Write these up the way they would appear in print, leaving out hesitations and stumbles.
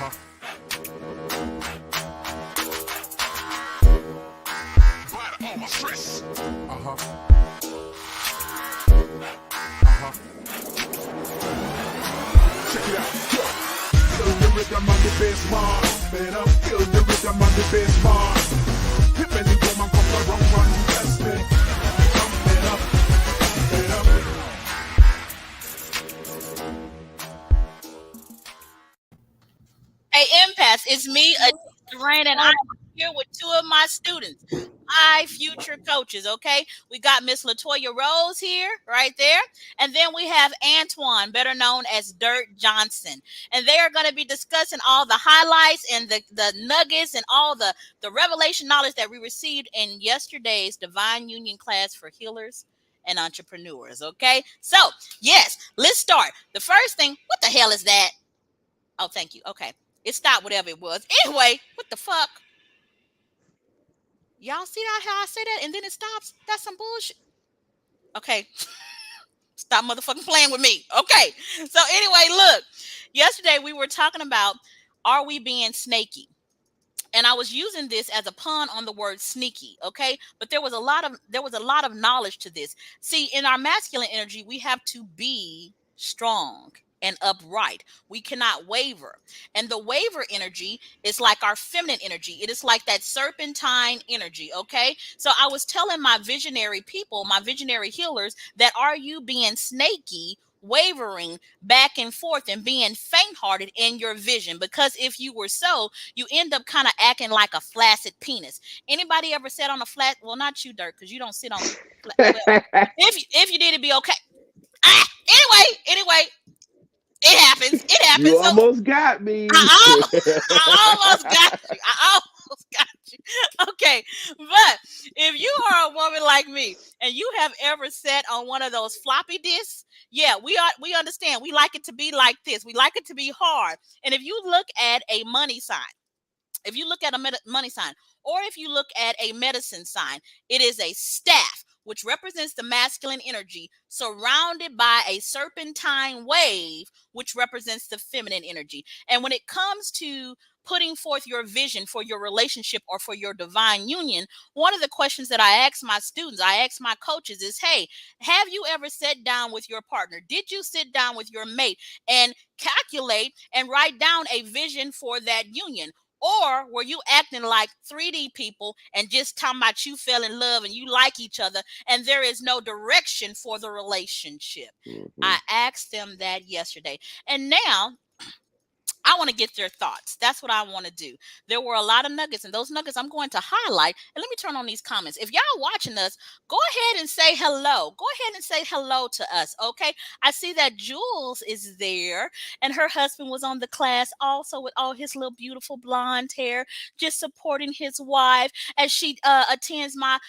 All my stress. Check it out. Feel the rhythm of the bass mark. Man, feel the rhythm of the bass mark. Hip and the woman come the wrong one. Bless me. Jump it up. Hey, Empath, it's me, Adisa Raynes, and I'm here with two of my students, my future coaches, okay? We got Miss Latoya Rose here, right there, and then we have Antoine, better known as Dirt Johnson, and they are going to be discussing all the highlights and the nuggets and all the revelation knowledge that we received in yesterday's Divine Union class for healers and entrepreneurs, okay? So, yes, let's start. The first thing, what the hell is that? Oh, thank you. Okay. It stopped whatever it was. Anyway, what the fuck? Y'all see that how I say that and then it stops? That's some bullshit. Okay. Stop motherfucking playing with me. Okay. So anyway, look. Yesterday we were talking about, are we being snaky? And I was using this as a pun on the word sneaky, okay? But there was a lot of knowledge to this. See, in our masculine energy, we have to be strong and upright. We cannot waver. And the waver energy is like our feminine energy. It is like that serpentine energy, okay? So I was telling my visionary people, my visionary healers, that are you being snaky, wavering back and forth and being faint-hearted in your vision? Because if you were so, you end up kind of acting like a flaccid penis. Anybody ever sat on a flat? Well, not you, Dirk, because you don't sit on. Well, if you did, it'd be okay. Anyway, it happens. It happens. You So almost got me. I almost got you. I almost got you. Okay, but if you are a woman like me and you have ever sat on one of those floppy disks, yeah, we understand. We like it to be like this. We like it to be hard. And if you look at a money sign, if you look at a money sign, or if you look at a medicine sign, it is a staff, which represents the masculine energy, surrounded by a serpentine wave, which represents the feminine energy. And when it comes to putting forth your vision for your relationship or for your divine union, one of the questions that I ask my students, I ask my coaches is, hey, have you ever sat down with your partner? Did you sit down with your mate and calculate and write down a vision for that union? Or were you acting like 3D people and just talking about you fell in love and you like each other and there is no direction for the relationship? I asked them that yesterday. And now I want to get their thoughts. That's what I want to do. There were a lot of nuggets, and those nuggets I'm going to highlight. And let me turn on these comments. If y'all watching us, go ahead and say hello. Go ahead and say hello to us, okay? I see that Jules is there, and her husband was on the class also with all his little beautiful blonde hair, just supporting his wife as she attends my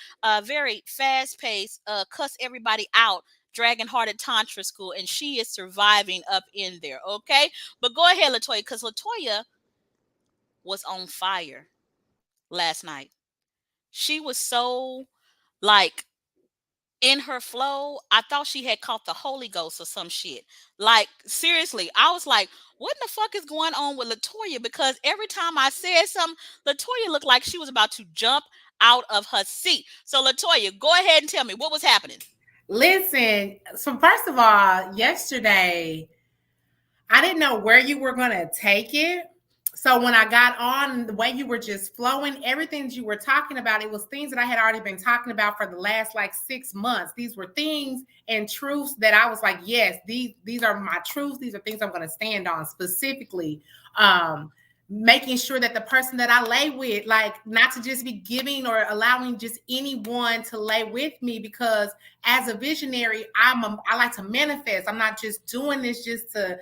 very fast-paced, cuss everybody out, Dragon Hearted Tantra School, and she is surviving up in there, okay? But go ahead, Latoya, because Latoya was on fire last night. She was so, like, in her flow. I thought she had caught the Holy Ghost or some shit. Like, seriously, I was like, what in the fuck is going on with Latoya? Because every time I said something, Latoya looked like she was about to jump out of her seat. So, Latoya, go ahead and tell me what was happening. Listen, so first of all, yesterday, I didn't know where you were going to take it. So when I got on, the way you were just flowing, everything that you were talking about, it was things that I had already been talking about for the last like 6 months. These were things and truths that I was like, yes, these are my truths. These are things I'm going to stand on, specifically. Making sure that the person that I lay with, like, not to just be giving or allowing just anyone to lay with me, because as a visionary, I like to manifest. I'm not just doing this just to,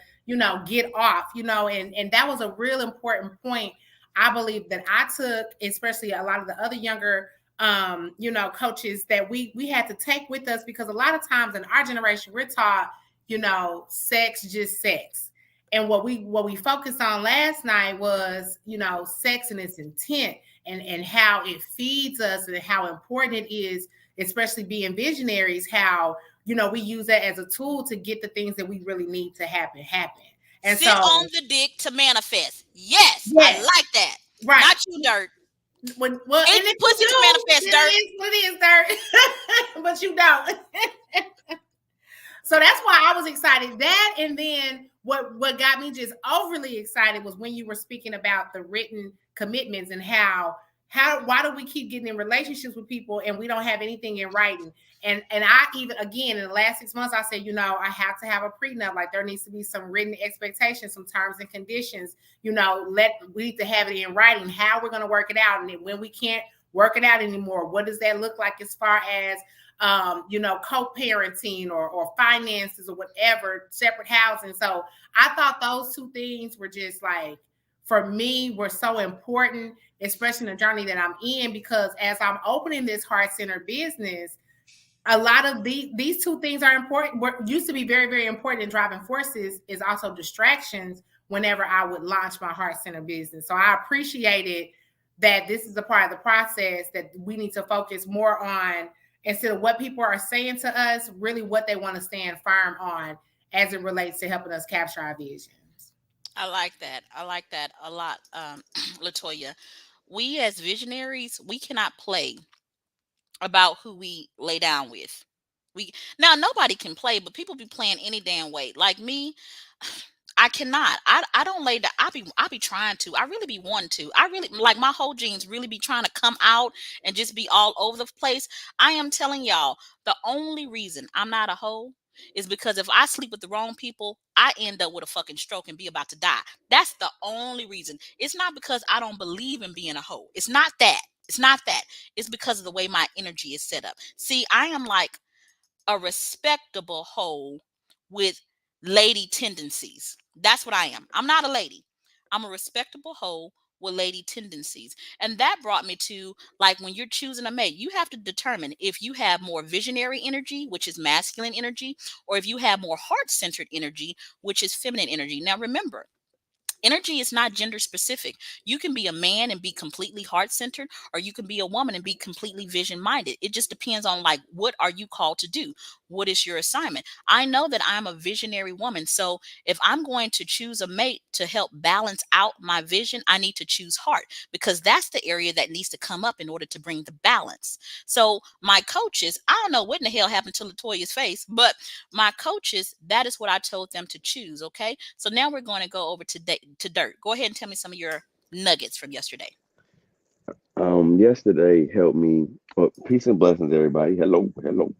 get off, and that was a real important point, I believe, that I took, especially a lot of the other younger, coaches, that we had to take with us, because a lot of times in our generation, we're taught, sex, just sex. And what we focused on last night was, sex and its intent, and how it feeds us, and how important it is, especially being visionaries, how, we use that as a tool to get the things that we really need to happen. And Sit so, on the dick to manifest. Yes, I yes, like that. right. Not you, Dirt. Well, and It's if you pussy to do, manifest, it Dirt. is what it is, dirt. But you don't. So that's why I was excited. That, and then what got me just overly excited was when you were speaking about the written commitments and how why do we keep getting in relationships with people and we don't have anything in writing? And I even again in the last 6 months I said, I have to have a prenup. Like there needs to be some written expectations, some terms and conditions. We need to have it in writing how we're going to work it out, and then when we can't work it out anymore, what does that look like as far as co-parenting or finances or whatever, separate housing. So I thought those two things were just like, for me, were so important, especially in the journey that I'm in, because as I'm opening this heart-centered business, a lot of these two things are important. What used to be very, very important in driving forces is also distractions whenever I would launch my heart-centered business. So I appreciated that this is a part of the process that we need to focus more on, instead of what people are saying to us, really what they want to stand firm on as it relates to helping us capture our visions. I like that. I like that a lot, Latoya. We as visionaries, we cannot play about who we lay down with. We now nobody can play, but people be playing any damn way. Like me, I cannot. I don't lay down. I be trying to. I really be wanting to. I really like my whole genes really be trying to come out and just be all over the place. I am telling y'all, the only reason I'm not a hoe is because if I sleep with the wrong people, I end up with a fucking stroke and be about to die. That's the only reason. It's not because I don't believe in being a hoe. It's not that. It's not that. It's because of the way my energy is set up. See, I am like a respectable hoe with lady tendencies. That's what I am. I'm not a lady. I'm a respectable hoe with lady tendencies. And that brought me to, like, when you're choosing a mate, you have to determine if you have more visionary energy, which is masculine energy, or if you have more heart-centered energy, which is feminine energy. Now remember, energy is not gender specific. You can be a man and be completely heart centered, or you can be a woman and be completely vision minded. It just depends on, like, what are you called to do? What is your assignment? I know that I'm a visionary woman. So if I'm going to choose a mate to help balance out my vision, I need to choose heart, because that's the area that needs to come up in order to bring the balance. So my coaches, I don't know what in the hell happened to Latoya's face, but my coaches, that is what I told them to choose. Okay. So now we're going to go over to Dirt. Go ahead and tell me some of your nuggets from yesterday. Yesterday helped me. Well, peace and blessings, everybody. Hello, hello.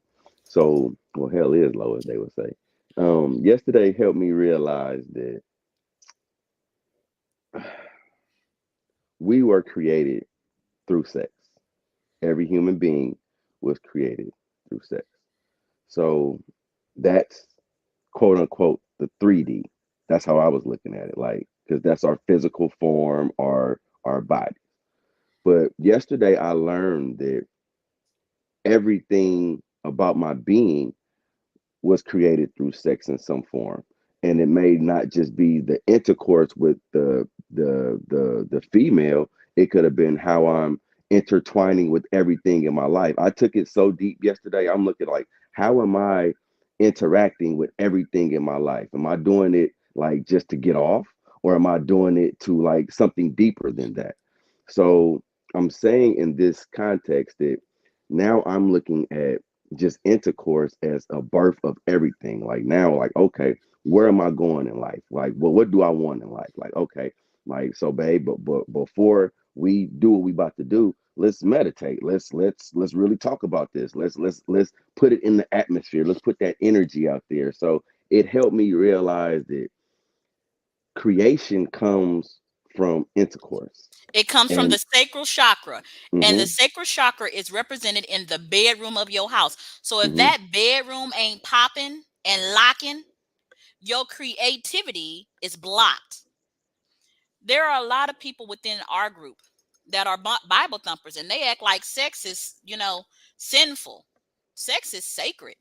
So, well, hell is low, as they would say. Yesterday helped me realize that we were created through sex. Every human being was created through sex. So that's quote unquote the 3D. That's how I was looking at it, like, because that's our physical form, our body. But yesterday I learned that everything about my being was created through sex in some form, and it may not just be the intercourse with the female. It could have been how I'm intertwining with everything in my life. I took it so deep yesterday. I'm looking like, how am I interacting with everything in my life? Am I doing it like just to get off, or am I doing it to like something deeper than that? So I'm saying in this context that now I'm looking at just intercourse as a birth of everything. Like now, like, okay, where am I going in life? Like, well, what do I want in life? Like, okay, like, so babe, but before we do what we about to do, let's meditate. Let's really talk about this. Let's put it in the atmosphere. Let's put that energy out there. So it helped me realize that creation comes from intercourse. It comes from And the sacral chakra, and the mm-hmm, sacral chakra is represented in the bedroom of your house. So if mm-hmm, that bedroom ain't popping and locking, your creativity is blocked. There are a lot of people within our group that are Bible thumpers, and they act like sex is, sinful. Sex is sacred.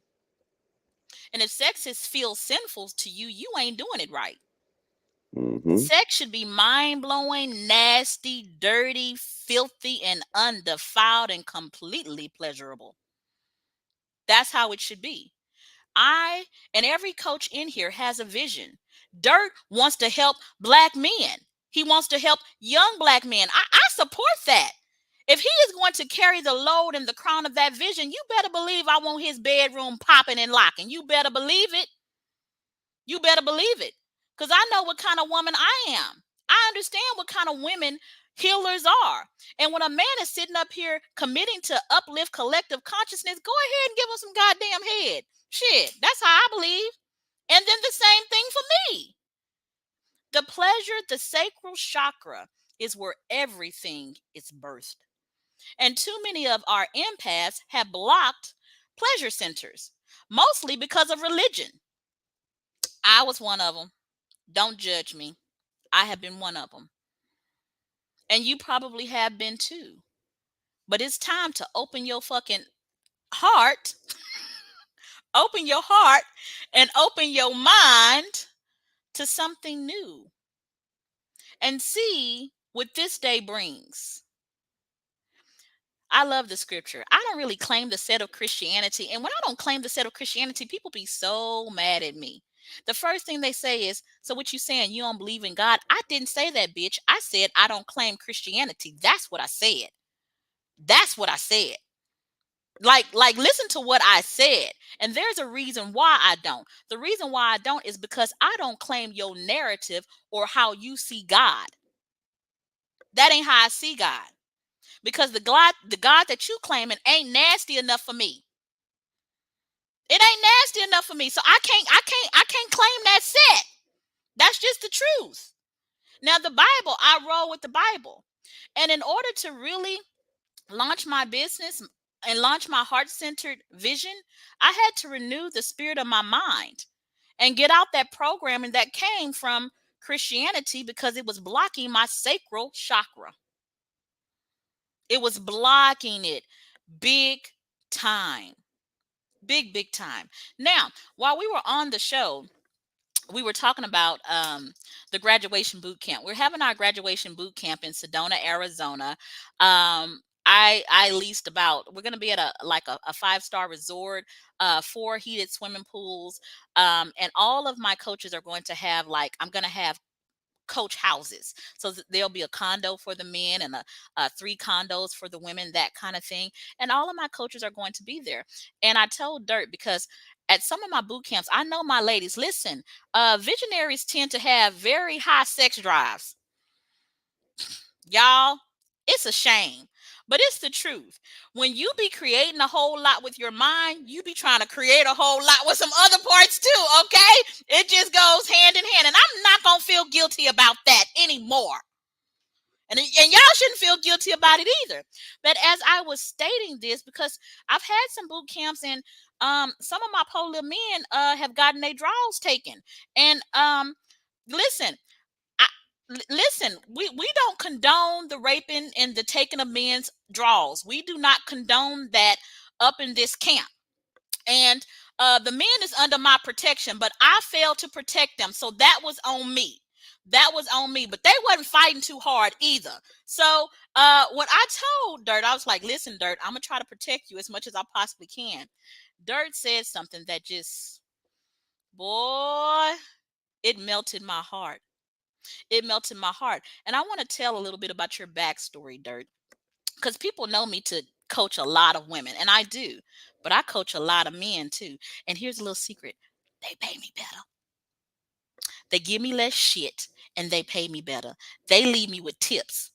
And if sex feels sinful to you, you ain't doing it right. mm-hmm. Sex should be mind blowing, nasty, dirty, filthy, and undefiled and completely pleasurable. That's how it should be. I and every coach in here has a vision. Dirt wants to help black men. He wants to help young black men. I support that. If he is going to carry the load and the crown of that vision, you better believe I want his bedroom popping and locking. You better believe it. You better believe it. Because I know what kind of woman I am. I understand what kind of women healers are. And when a man is sitting up here committing to uplift collective consciousness, go ahead and give him some goddamn head. Shit, that's how I believe. And then the same thing for me. The pleasure, the sacral chakra, is where everything is birthed. And too many of our empaths have blocked pleasure centers, mostly because of religion. I was one of them. Don't judge me. I have been one of them. And you probably have been too. But it's time to open your fucking heart, open your heart, and open your mind to something new and see what this day brings. I love the scripture. I don't really claim the set of Christianity. And when I don't claim the set of Christianity, people be so mad at me. The first thing they say is, so what you saying, you don't believe in God? I didn't say that, bitch. I said I don't claim Christianity. That's what I said. That's what I said. Like listen to what I said. And there's a reason why I don't. The reason why I don't is because I don't claim your narrative or how you see God. That ain't how I see God. Because the God that you claiming ain't nasty enough for me. It ain't nasty enough for me. So I can't claim that set. That's just the truth. Now the Bible, I roll with the Bible. And in order to really launch my business and launch my heart-centered vision, I had to renew the spirit of my mind and get out that programming that came from Christianity because it was blocking my sacral chakra. It was blocking it big time. Big time. Now, while we were on the show, we were talking about the graduation boot camp. We're having our graduation boot camp in Sedona, Arizona. I leased about, we're going to be at a 5-star resort, 4 heated swimming pools. And all of my coaches are going to have, I'm going to have coach houses. So there'll be a condo for the men and 3 condos for the women, that kind of thing. And all of my coaches are going to be there. And I told Dirt, because at some of my boot camps, I know my ladies, listen, visionaries tend to have very high sex drives. Y'all, it's a shame, but it's the truth. When you be creating a whole lot with your mind, you be trying to create a whole lot with some other parts too, okay? It just goes hand in hand, and I'm not going to feel guilty about that anymore. And y'all shouldn't feel guilty about it either. But as I was stating this, because I've had some boot camps, and some of my polar men have gotten their draws taken. And listen, listen, we don't condone the raping and the taking of men's draws. We do not condone that up in this camp. And the men is under my protection, but I failed to protect them. So that was on me. That was on me. But they wasn't fighting too hard either. So when I told Dirt, I was like, listen, Dirt, I'm going to try to protect you as much as I possibly can. Dirt said something that just, boy, it melted my heart. It melted my heart. And I want to tell a little bit about your backstory, Dirt, because people know me to coach a lot of women, and I do, but I coach a lot of men too. And here's a little secret: they pay me better. They give me less shit, and they pay me better. They leave me with tips.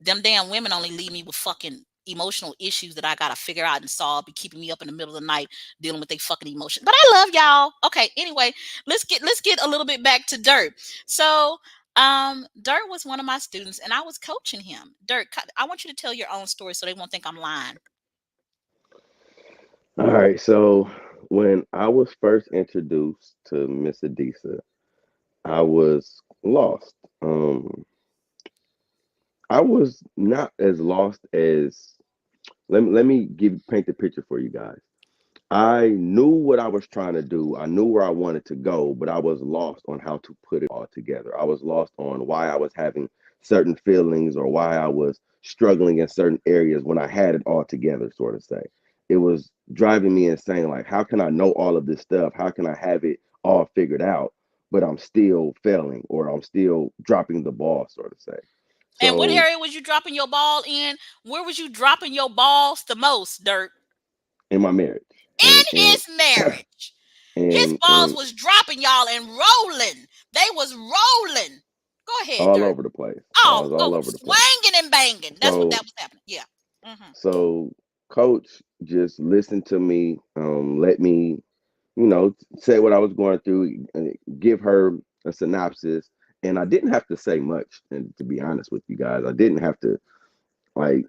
Them damn women only leave me with fucking emotional issues that I gotta figure out and solve, be keeping me up in the middle of the night dealing with their fucking emotions. But I love y'all. Okay, anyway, let's get a little bit back to Dirt. So Dirt was one of my students, and I was coaching him. Dirt, I want you to tell your own story so they won't think I'm lying. All right. So when I was first introduced to Miss Adisa, I was lost. I was not as lost as let me give paint the picture for you guys. I knew what I was trying to do. I knew where I wanted to go, but I was lost on how to put it all together. I was lost on why I was having certain feelings or why I was struggling in certain areas when I had it all together, sort of say. It was driving me insane. Like, how can I know all of this stuff? How can I have it all figured out? but I'm still failing or I'm still dropping the ball, sort of say. And what So area was you dropping your ball in? Where was you dropping your balls the most, Dirt? in my marriage, In his marriage. His balls and was dropping, y'all, and rolling. They was rolling. Go ahead, all Dirt. over the place. I Oh, was all oh, over the place. swinging and banging. That's what So that was happening. Yeah. Hmm. so coach just listened to me, let me, say what I was going through, give her a synopsis, and I didn't have to say much. And to be honest with you guys, I didn't have to like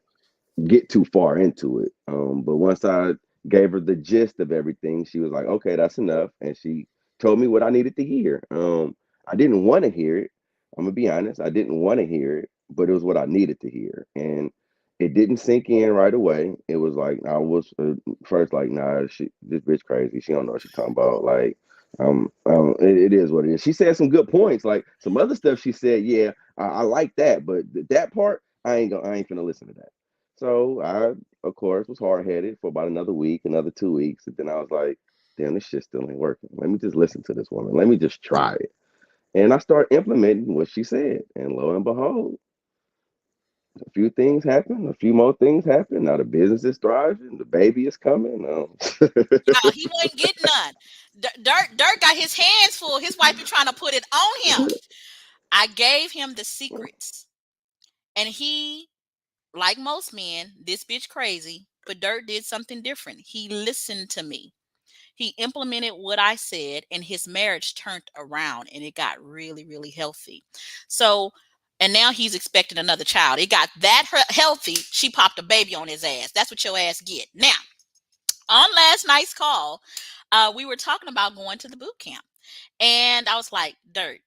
get too far into it. But once I gave her the gist of everything, she was like, "Okay, that's enough," and she told me what I needed to hear. I didn't want to hear it. I'm gonna be honest. I didn't want to hear it, but it was what I needed to hear, and it didn't sink in right away. It was like I was first like, "Nah, this bitch crazy. She don't know what she talking about." Like, it is what it is. She said some good points, like some other stuff. She said, "Yeah, I like that," but that part, I ain't finna listen to that. So I, of course, was hard headed for about another week, another 2 weeks, and then I was like, "Damn, this shit still ain't working. Let me just listen to this woman. Let me just try it." And I started implementing what she said, and lo and behold, a few things happen, a few more things happen. Now the business is thriving, the baby is coming. Y'all, he wasn't getting none. Dirt got his hands full. His wife be trying to put it on him. I gave him the secrets. And he, like most men, this bitch crazy, but Dirt did something different. He listened to me. He implemented what I said, and his marriage turned around and it got really, really healthy. So, and now he's expecting another child. It got that healthy. She popped a baby on his ass. That's what your ass get. Now, on last night's call, we were talking about going to the boot camp. And I was like, Dirt,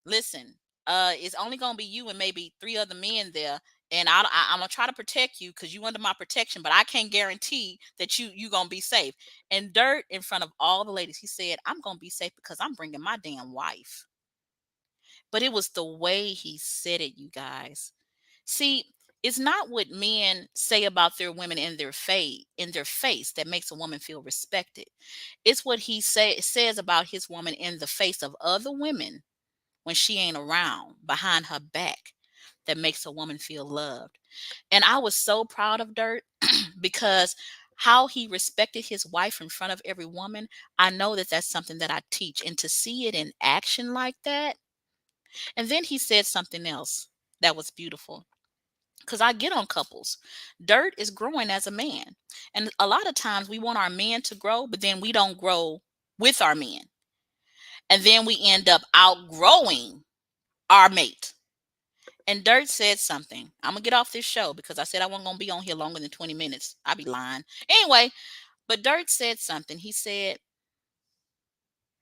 listen, it's only gonna be you and maybe three other men there. And I'm gonna try to protect you because you under my protection, but I can't guarantee that you gonna be safe. And Dirt, in front of all the ladies, he said, "I'm gonna be safe because I'm bringing my damn wife." But it was the way he said it, you guys. See, it's not what men say about their women in their face that makes a woman feel respected. It's what he says about his woman in the face of other women when she ain't around behind her back that makes a woman feel loved. And I was so proud of Dirt because how he respected his wife in front of every woman, I know that that's something that I teach. And to see it in action like that. And then he said something else that was beautiful because I get on couples. Dirt is growing as a man. And a lot of times we want our men to grow, but then we don't grow with our men. And then we end up outgrowing our mate. And Dirt said something. I'm going to get off this show because I said I wasn't going to be on here longer than 20 minutes. I'd be lying. Anyway, but Dirt said something. He said,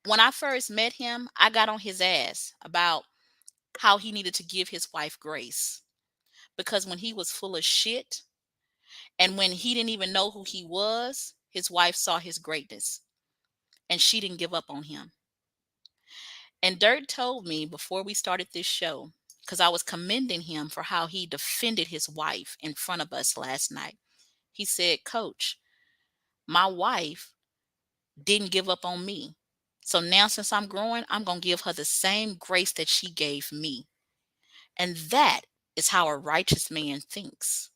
when I first met him, I got on his ass about how he needed to give his wife grace. Because when he was full of shit, and when he didn't even know who he was, his wife saw his greatness and she didn't give up on him. And Dirt told me before we started this show, because I was commending him for how he defended his wife in front of us last night. He said, Coach, my wife didn't give up on me. So now, since I'm growing, I'm going to give her the same grace that she gave me. And that is how a righteous man thinks.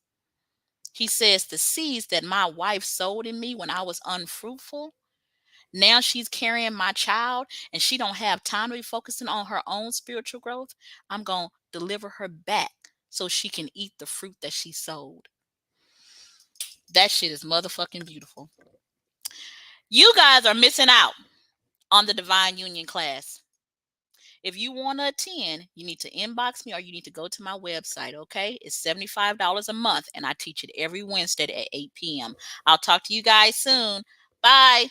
He says the seeds that my wife sowed in me when I was unfruitful, now she's carrying my child and she don't have time to be focusing on her own spiritual growth. I'm going to deliver her back so she can eat the fruit that she sowed. That shit is motherfucking beautiful. You guys are missing out on the Divine Union class. If you want to attend, you need to inbox me or you need to go to my website, okay? It's $75 a month, and I teach it every Wednesday at 8 p.m. I'll talk to you guys soon. Bye.